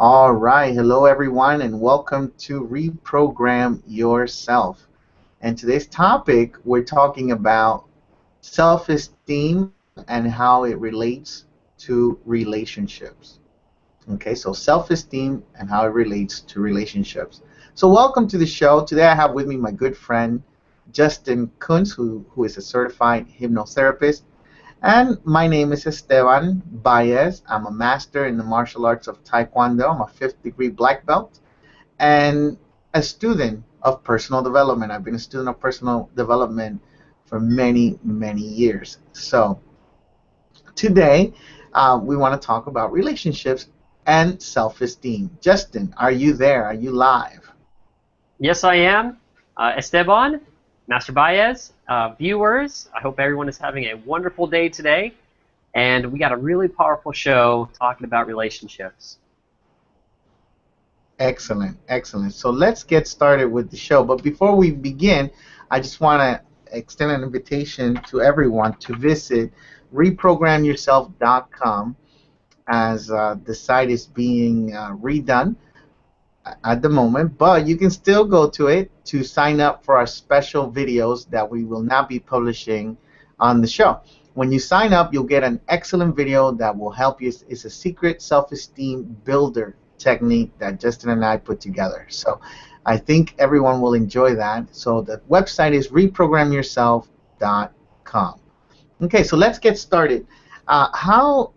All right, hello everyone, and welcome to Reprogram Yourself. And today's topic, we're talking about self-esteem and how it relates to relationships. Okay, so self-esteem and how it relates to relationships. So welcome to the show. Today I have with me my good friend Justin Kunz, who is a certified hypnotherapist, and my name is Esteban Baez. I'm a master in the martial arts of Taekwondo. I'm a fifth degree black belt and a student of personal development. I've been a student of personal development for many, many years. So today we want to talk about relationships and self-esteem. Justin, are you there? Are you live? Yes, I am. Esteban, Master Baez, viewers, I hope everyone is having a wonderful day today. And we got a really powerful show talking about relationships. Excellent, excellent. So let's get started with the show. But before we begin, I just want to extend an invitation to everyone to visit reprogramyourself.com as the site is being redone at the moment, but you can still go to it to sign up for our special videos that we will not be publishing on the show. When you sign up, you'll get an excellent video that will help you. It's a secret self-esteem builder technique that Justin and I put together. So I think everyone will enjoy that. So the website is reprogramyourself.com. Okay, so let's get started. How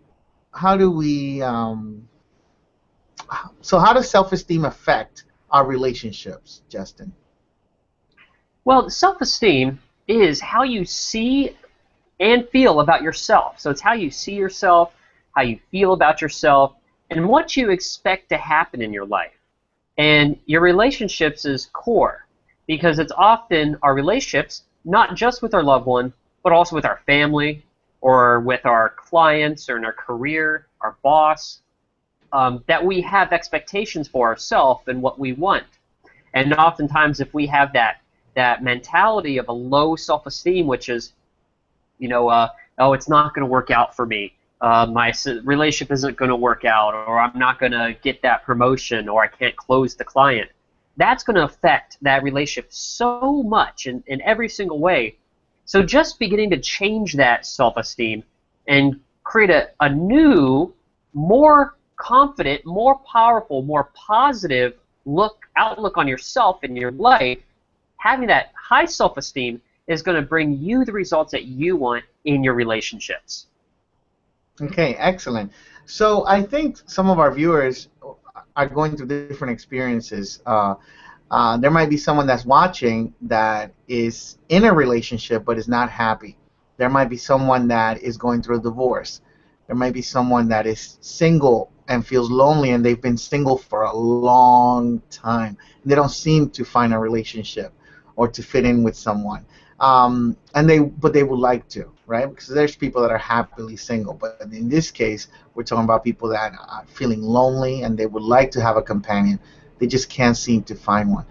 do we so how does self-esteem affect our relationships, Justin? Well, self-esteem is how you see and feel about yourself. So it's how you see yourself, how you feel about yourself, and what you expect to happen in your life. And your relationships is core because it's often our relationships, not just with our loved one, but also with our family or with our clients or in our career, our boss, that we have expectations for ourselves and what we want. And oftentimes if we have that mentality of a low self-esteem, which is, oh, it's not going to work out for me. My relationship isn't going to work out, or I'm not going to get that promotion, or I can't close the client. That's going to affect that relationship so much in every single way. So just beginning to change that self-esteem and create a new, more confident, more powerful, more positive outlook on yourself and your life, having that high self-esteem is going to bring you the results that you want in your relationships. Okay, excellent. So I think some of our viewers are going through different experiences. There might be someone that's watching that is in a relationship but is not happy. There might be someone that is going through a divorce. There might be someone that is single and feels lonely, and they've been single for a long time. They don't seem to find a relationship or to fit in with someone. But they would like to, right? Because there's people that are happily single. But in this case, we're talking about people that are feeling lonely and they would like to have a companion. They just can't seem to find one.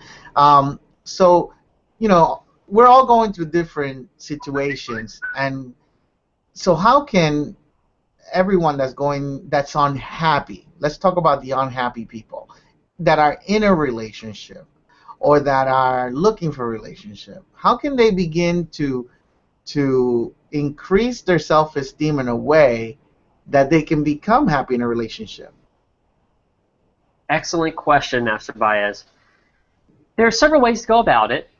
So, we're all going through different situations. And so how can everyone that's unhappy, let's talk about the unhappy people that are in a relationship or that are looking for a relationship, how can they begin to increase their self-esteem in a way that they can become happy in a relationship? Excellent question, Master Baez. There are several ways to go about it.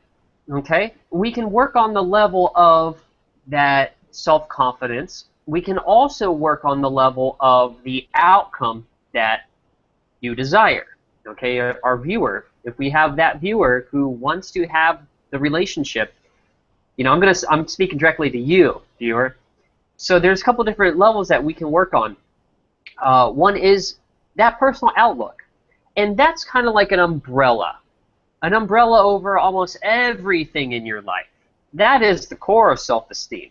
Okay, we can work on the level of that self-confidence. We can also work on the level of the outcome that you desire. Okay, our viewer, if we have that viewer who wants to have the relationship, I'm speaking directly to you, viewer. So there's a couple different levels that we can work on. One is that personal outlook, and that's kind of like an umbrella over almost everything in your life. That is the core of self-esteem.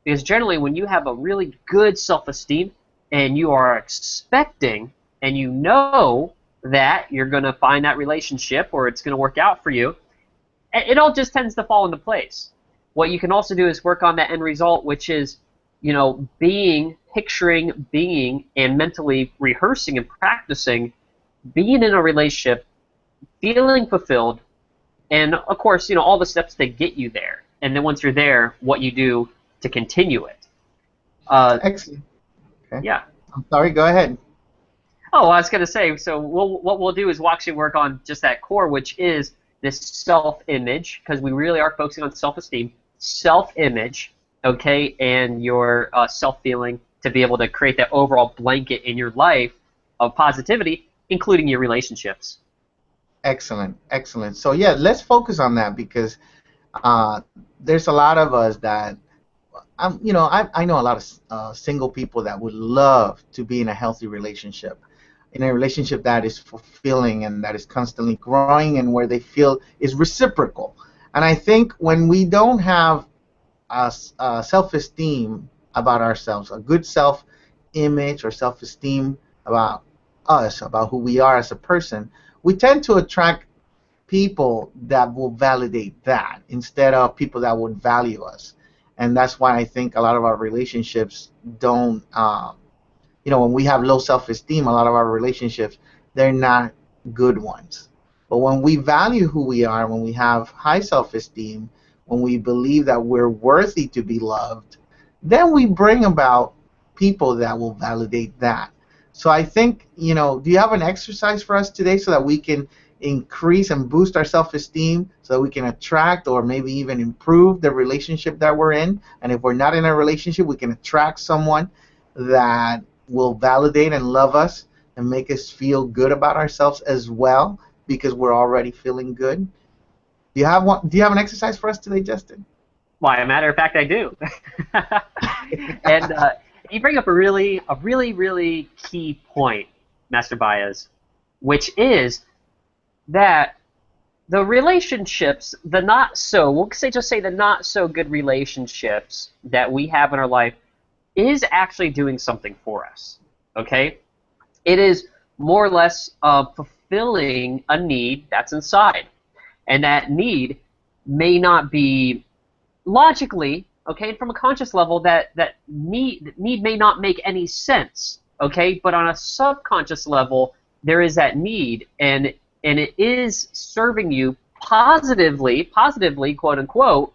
Because generally when you have a really good self-esteem and you are expecting and you know that you're going to find that relationship or it's going to work out for you, it all just tends to fall into place. What you can also do is work on that end result, which is, picturing, being, and mentally rehearsing and practicing being in a relationship, feeling fulfilled, and of course, all the steps that get you there. And then once you're there, what you do to continue it. Uh, Excellent. Okay. yeah. I'm sorry. Go ahead. Oh, I was going to say, so what we'll do is we'll actually work on just that core, which is this self-image, because we really are focusing on self-esteem, self-image, okay, and your self-feeling to be able to create that overall blanket in your life of positivity, including your relationships. Excellent. Excellent. So yeah, let's focus on that because uh, there's a lot of us that I know a lot of single people that would love to be in a healthy relationship, in a relationship that is fulfilling and that is constantly growing and where they feel is reciprocal. And I think when we don't have self-esteem about ourselves, a good self-image or self-esteem about us, about who we are as a person, we tend to attract people that will validate that instead of people that would value us. And that's why I think a lot of our relationships don't, when we have low self-esteem, a lot of our relationships, they're not good ones. But when we value who we are, when we have high self-esteem, when we believe that we're worthy to be loved, then we bring about people that will validate that. So I think, do you have an exercise for us today so that we can increase and boost our self-esteem so that we can attract or maybe even improve the relationship that we're in? And if we're not in a relationship, we can attract someone that will validate and love us and make us feel good about ourselves as well because we're already feeling good. Do you have an exercise for us today, Justin? Why, a matter of fact, I do. And you bring up a really key point, Master Baez, which is that the relationships, just say the not so good relationships that we have in our life is actually doing something for us. Okay? It is more or less fulfilling a need that's inside. And that need may not be logically, okay, from a conscious level, that need may not make any sense, okay, but on a subconscious level, there is that need, and it is serving you positively, quote unquote,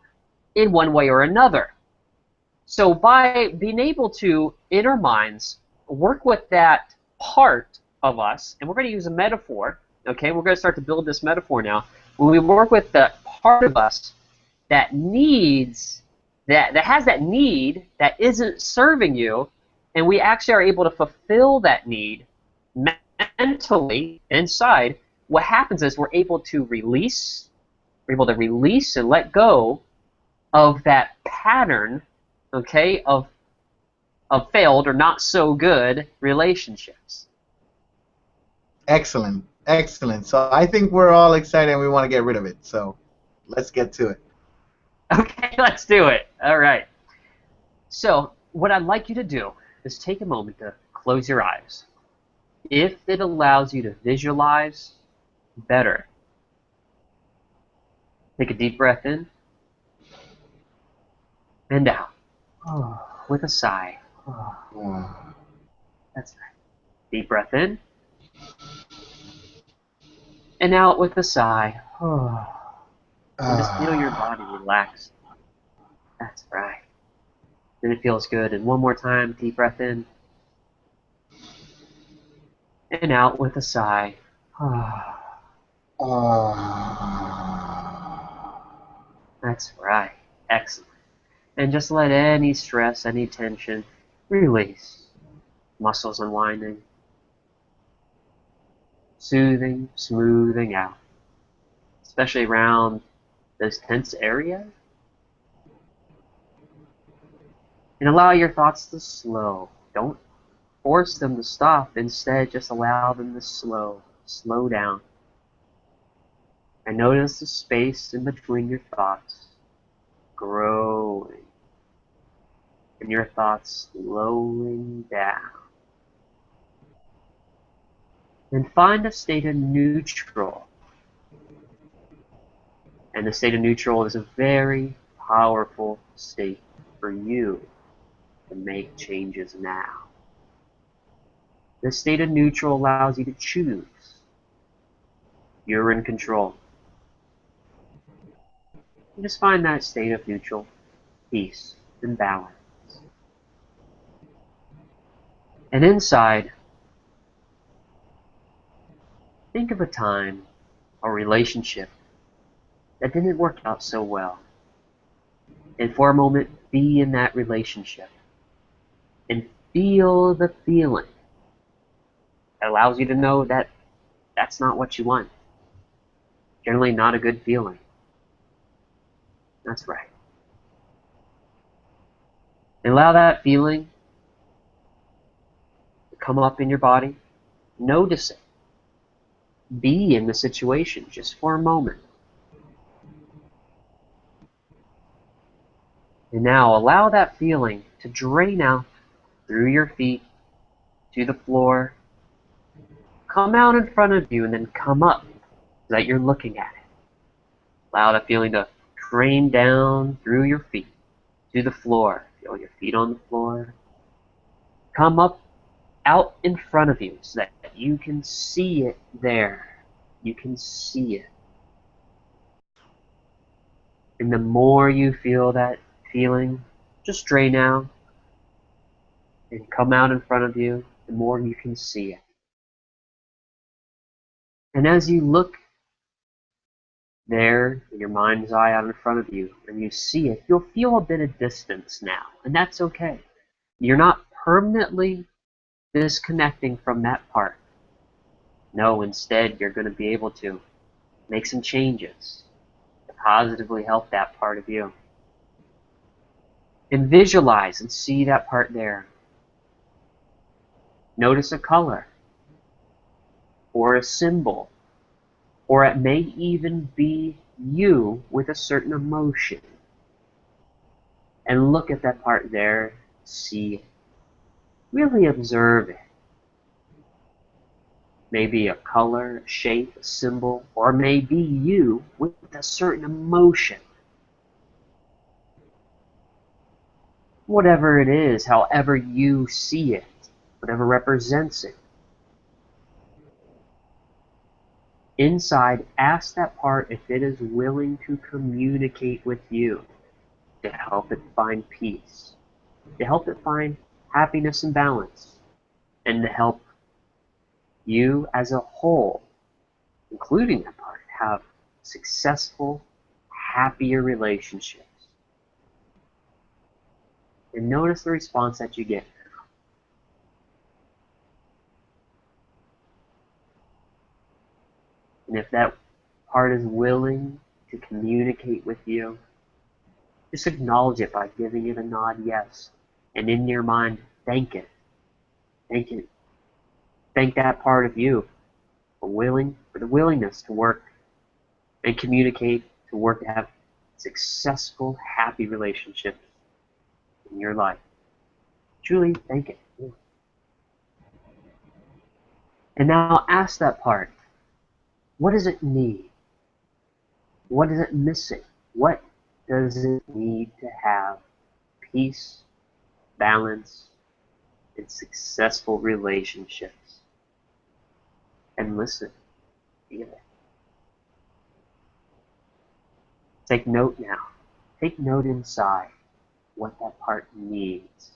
in one way or another. So by being able to, in our minds, work with that part of us, and we're going to use a metaphor, okay, we're going to start to build this metaphor now. When we work with that part of us that needs, that has that need that isn't serving you, and we actually are able to fulfill that need mentally inside, what happens is we're able to release and let go of that pattern, okay, of failed or not so good relationships. Excellent. Excellent. So I think we're all excited and we want to get rid of it. So let's get to it. Okay, let's do it. All right. So what I'd like you to do is take a moment to close your eyes. If it allows you to visualize, better. Take a deep breath in and out. With a sigh. That's right. Deep breath in and out with a sigh. And just feel your body relax. That's right. Then it feels good. And one more time, deep breath in and out with a sigh. That's right. Excellent. And just let any stress, any tension release. Muscles unwinding. Soothing, smoothing out. Especially around those tense areas. And allow your thoughts to slow. Don't force them to stop. Instead, just allow them to slow down. And notice the space in between your thoughts growing. And your thoughts slowing down. And find a state of neutral. And the state of neutral is a very powerful state for you to make changes now. This state of neutral allows you to choose You're in control. You just find that state of neutral peace and balance. And inside, think of a time or relationship that didn't work out so well. And for a moment, be in that relationship and feel the feeling. It allows you to know that that's not what you want. Generally not a good feeling. That's right. And allow that feeling to come up in your body. Notice it. Be in the situation just for a moment. And now allow that feeling to drain out through your feet to the floor. Come out in front of you and then come up so that you're looking at it. Allow that feeling to drain down through your feet to the floor. Feel your feet on the floor. Come up out in front of you so that you can see it there. You can see it. And the more you feel that feeling, just drain out and come out in front of you, the more you can see it. And as you look there in your mind's eye out in front of you and you see it, you'll feel a bit of distance now, and that's okay. You're not permanently disconnecting from that part. No, instead, you're going to be able to make some changes to positively help that part of you. And visualize and see that part there. Notice a color or a symbol, or it may even be you with a certain emotion. And look at that part there, see it. Really observe it. Maybe a color, a shape, a symbol, or maybe you with a certain emotion. Whatever it is, however you see it, whatever represents it. Inside, ask that part if it is willing to communicate with you to help it find peace, to help it find happiness and balance, and to help you as a whole, including that part, have successful, happier relationships. And notice the response that you get. And if that part is willing to communicate with you, just acknowledge it by giving it a nod yes. And in your mind, thank it. Thank it. Thank that part of you for the willingness to work and communicate, to work to have successful, happy relationships in your life. Truly thank it. And now ask that part, what does it need? What is it missing? What does it need to have peace, balance, and successful relationships? And listen, feel it. Take note now. Take note inside what that part needs.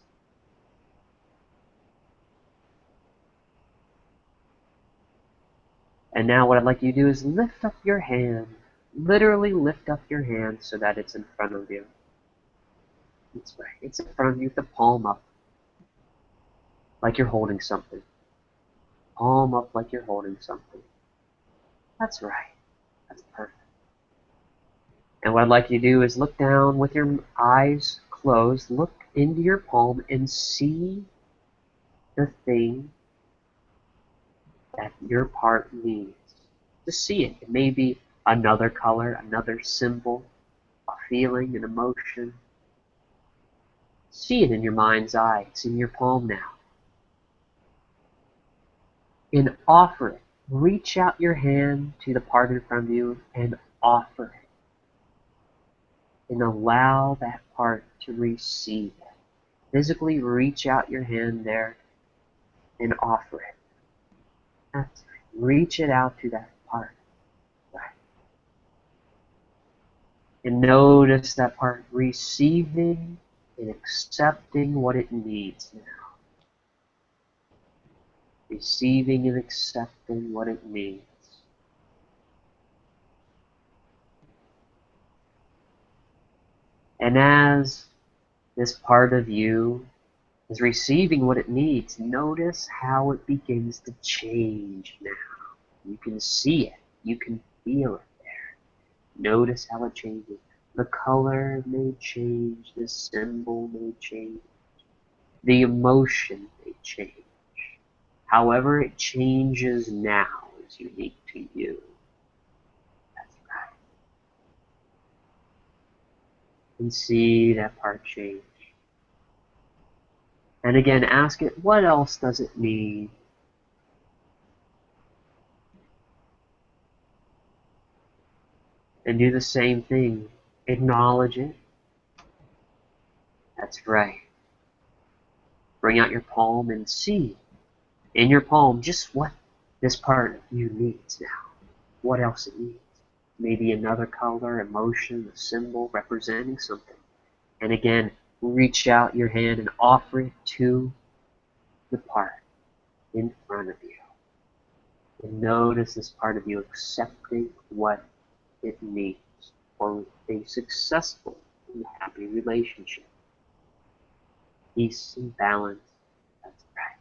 And now what I'd like you to do is lift up your hand. Literally lift up your hand so that it's in front of you. That's right. It's in front of you with the palm up. Like you're holding something. Palm up like you're holding something. That's right. That's perfect. And what I'd like you to do is look down with your eyes closed. Look into your palm and see the thing that your part needs. Just see it. It may be another color, another symbol, a feeling, an emotion. See it in your mind's eye. It's in your palm now. And offer it. Reach out your hand to the part in front of you and offer it. And allow that part to receive it. Physically reach out your hand there and offer it. That's right. Reach it out to that part. And notice that part receiving and accepting what it needs now. Receiving and accepting what it needs. And as this part of you is receiving what it needs, notice how it begins to change now. You can see it. You can feel it there. Notice how it changes. The color may change. The symbol may change. The emotion may change. However it changes now is unique to you. That's right. And see that part change. And again, ask it, what else does it need? And do the same thing. Acknowledge it. That's right. Bring out your palm and see in your palm just what this part of you needs now. What else it needs. Maybe another color, emotion, a symbol representing something. And again, reach out your hand and offer it to the part in front of you. And notice this part of you accepting what it needs for a successful and happy relationship. Peace and balance. That's right.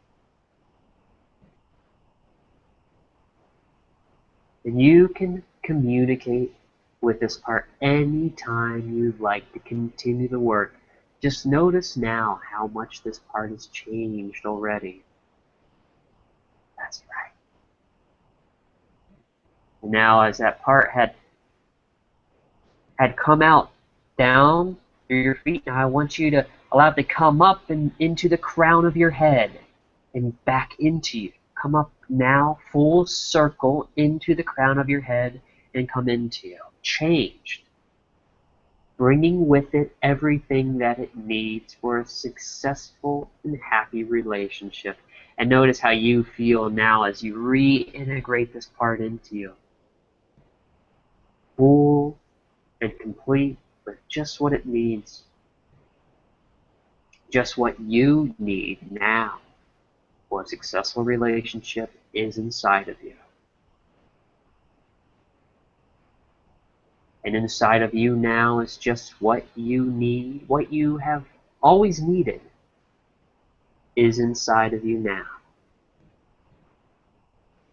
And you can communicate with this part anytime you'd like to continue the work. Just notice now how much this part has changed already. That's right. And now as that part had come out down through your feet, now I want you to allow it to come up and into the crown of your head and back into you. Come up now, full circle into the crown of your head and come into you. Changed. Bringing with it everything that it needs for a successful and happy relationship. And notice how you feel now as you reintegrate this part into you. Full and complete with just what it needs. Just what you need now for a successful relationship is inside of you. And inside of you now is just what you need, what you have always needed is inside of you now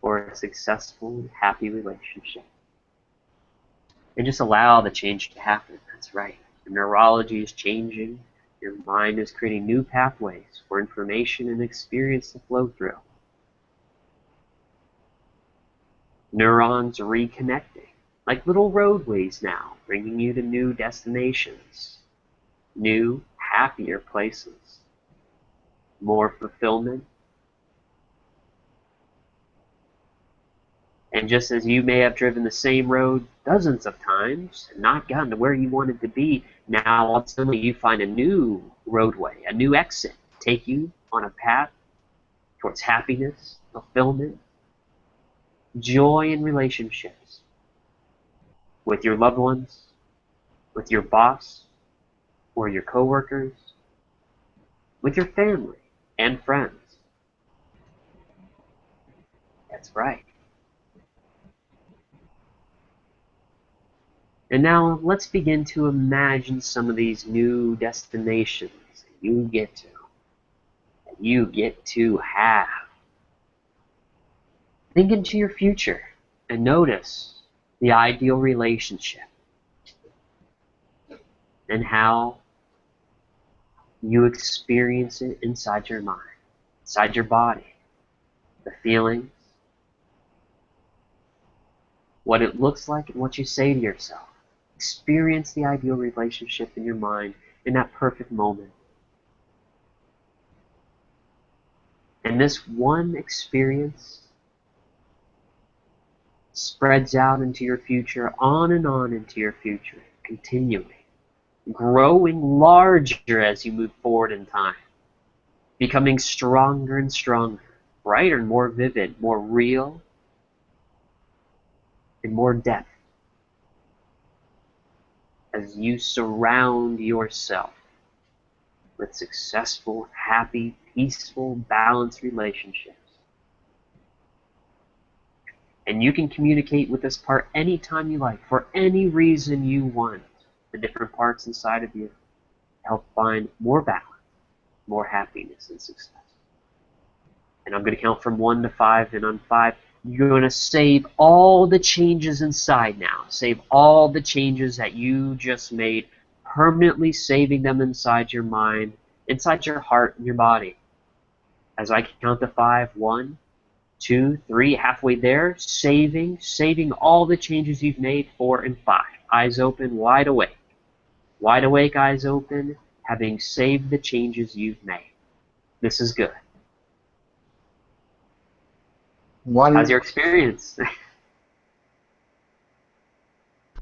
for a successful and happy relationship. And just allow the change to happen. That's right. Your neurology is changing. Your mind is creating new pathways for information and experience to flow through. Neurons are reconnecting, like little roadways now, bringing you to new destinations, new, happier places, more fulfillment. And just as you may have driven the same road dozens of times and not gotten to where you wanted to be, now all of a sudden you find a new roadway, a new exit, take you on a path towards happiness, fulfillment, joy in relationships with your loved ones, with your boss or your coworkers, with your family and friends. That's right. And now let's begin to imagine some of these new destinations that you get to have. Think into your future and notice the ideal relationship and how you experience it inside your mind, inside your body, the feelings, what it looks like, and what you say to yourself. Experience the ideal relationship in your mind in that perfect moment. And this one experience spreads out into your future, on and on into your future, continuing, growing larger as you move forward in time, becoming stronger and stronger, brighter and more vivid, more real, and more depth. as you surround yourself with successful, happy, peaceful, balanced relationships. And you can communicate with this part anytime you like, for any reason you want. The different parts inside of you help find more balance, more happiness, and success. And I'm going to count from 1 to 5, and on 5, you're going to save all the changes inside now. Save all the changes that you just made, permanently saving them inside your mind, inside your heart and your body. As I count to 5, 1, 2, 3, halfway there, saving all the changes you've made. 4 and 5. Eyes open, wide awake. Wide awake, eyes open, having saved the changes you've made. This is good. How's your experience?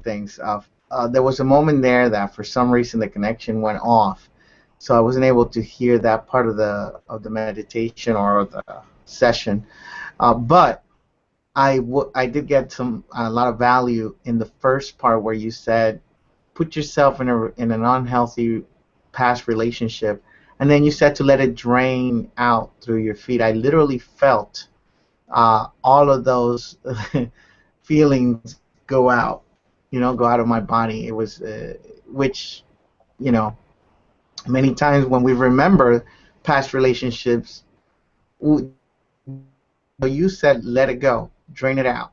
Things. There was a moment there that for some reason the connection went off, so I wasn't able to hear that part of the meditation or the session. But I did get a lot of value in the first part where you said, put yourself in an unhealthy past relationship, and then you said to let it drain out through your feet. I literally felt all of those feelings go out, go out of my body. It was, which, many times when we remember past relationships, you said let it go, drain it out,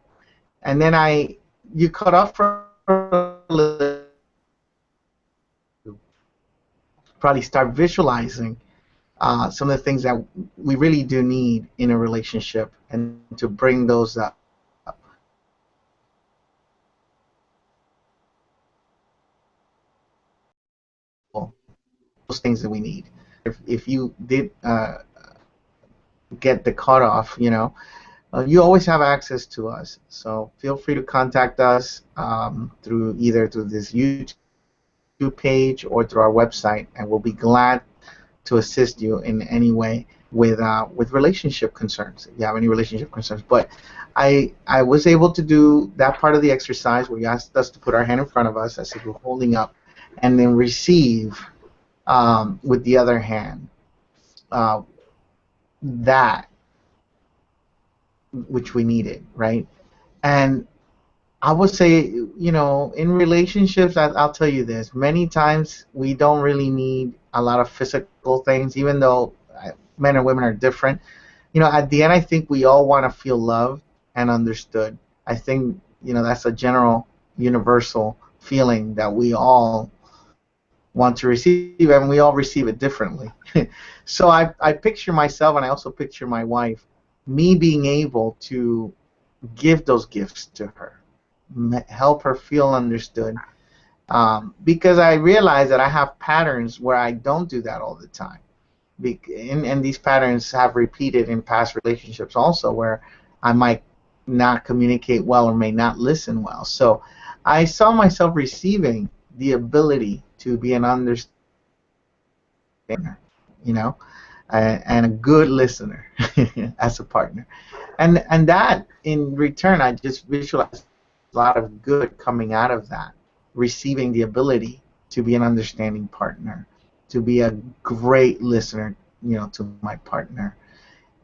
and then you cut off for a little, probably start visualizing some of the things that we really do need in a relationship, and to bring those up. Those things that we need. If you did get the cutoff, you always have access to us. So feel free to contact us through this YouTube page or through our website, and we'll be glad to assist you in any way with relationship concerns, if you have any relationship concerns. But I was able to do that part of the exercise where you asked us to put our hand in front of us as if we're holding up, and then receive with the other hand that which we needed, right? And I would say, in relationships, I'll tell you this, many times we don't really need a lot of physical things, even though men and women are different. At the end, I think we all want to feel loved and understood. I think, that's a general, universal feeling that we all want to receive, and we all receive it differently. So I picture myself, and I also picture my wife, me being able to give those gifts to her, help her feel understood, because I realize that I have patterns where I don't do that all the time, and these patterns have repeated in past relationships also, where I might not communicate well or may not listen well. So I saw myself receiving the ability to be an understander, and a good listener as a partner, and that in return, I just visualized a lot of good coming out of that, receiving the ability to be an understanding partner, to be a great listener, to my partner.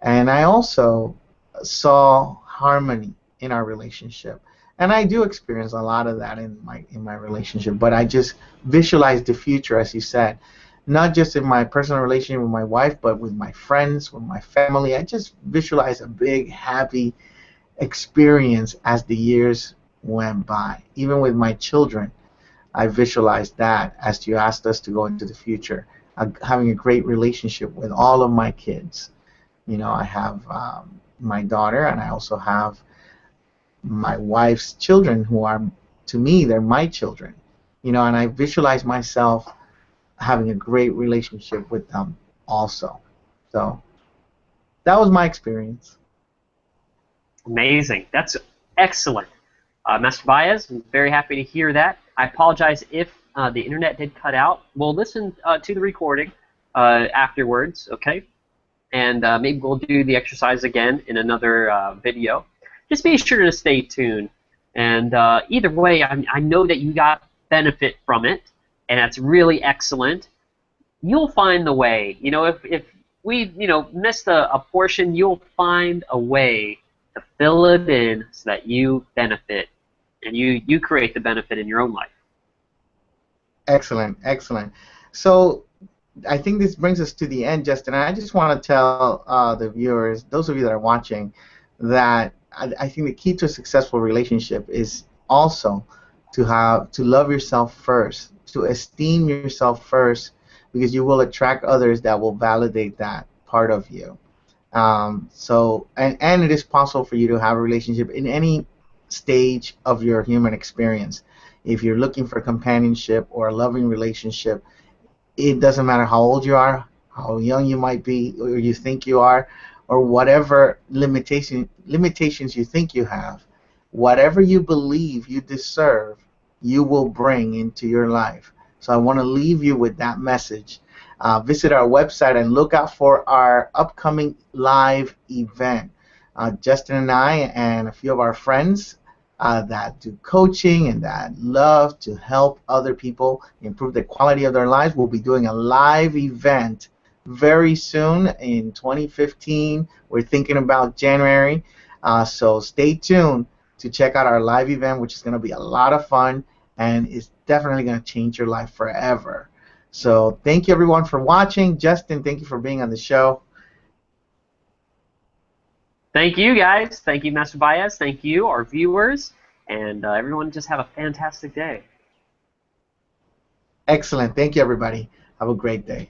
And I also saw harmony in our relationship. And I do experience a lot of that in my relationship, but I just visualize the future, as you said, not just in my personal relationship with my wife, but with my friends, with my family. I just visualize a big, happy experience as the years went by. Even with my children, I visualized that, as you asked us to go into the future, having a great relationship with all of my kids. I have my daughter, and I also have my wife's children, who are, to me, they're my children. And I visualize myself having a great relationship with them also. So that was my experience. Amazing. That's excellent. Master Baez, I'm very happy to hear that. I apologize if the internet did cut out. We'll listen to the recording afterwards, okay? And maybe we'll do the exercise again in another video. Just be sure to stay tuned. And either way, I know that you got benefit from it, and that's really excellent, you'll find the way. If we, missed a portion, you'll find a way to fill it in so that you benefit and you create the benefit in your own life. Excellent, excellent. So I think this brings us to the end, Justin. I just want to tell the viewers, those of you that are watching, that I think the key to a successful relationship is also to love yourself first, to esteem yourself first, because you will attract others that will validate that part of you. And it is possible for you to have a relationship in any stage of your human experience. If you're looking for companionship or a loving relationship, it doesn't matter how old you are, how young you might be, or you think you are, or whatever limitations you think you have. Whatever you believe you deserve, you will bring into your life. So I want to leave you with that message. Visit our website and look out for our upcoming live event. Justin and I and a few of our friends that do coaching and that love to help other people improve the quality of their lives will be doing a live event very soon in 2015. We're thinking about January. So stay tuned to check out our live event, which is going to be a lot of fun and is definitely going to change your life forever. So thank you everyone for watching. Justin, thank you for being on the show. Thank you, guys. Thank you, Master Baez. Thank you, our viewers. And everyone just have a fantastic day. Excellent. Thank you, everybody. Have a great day.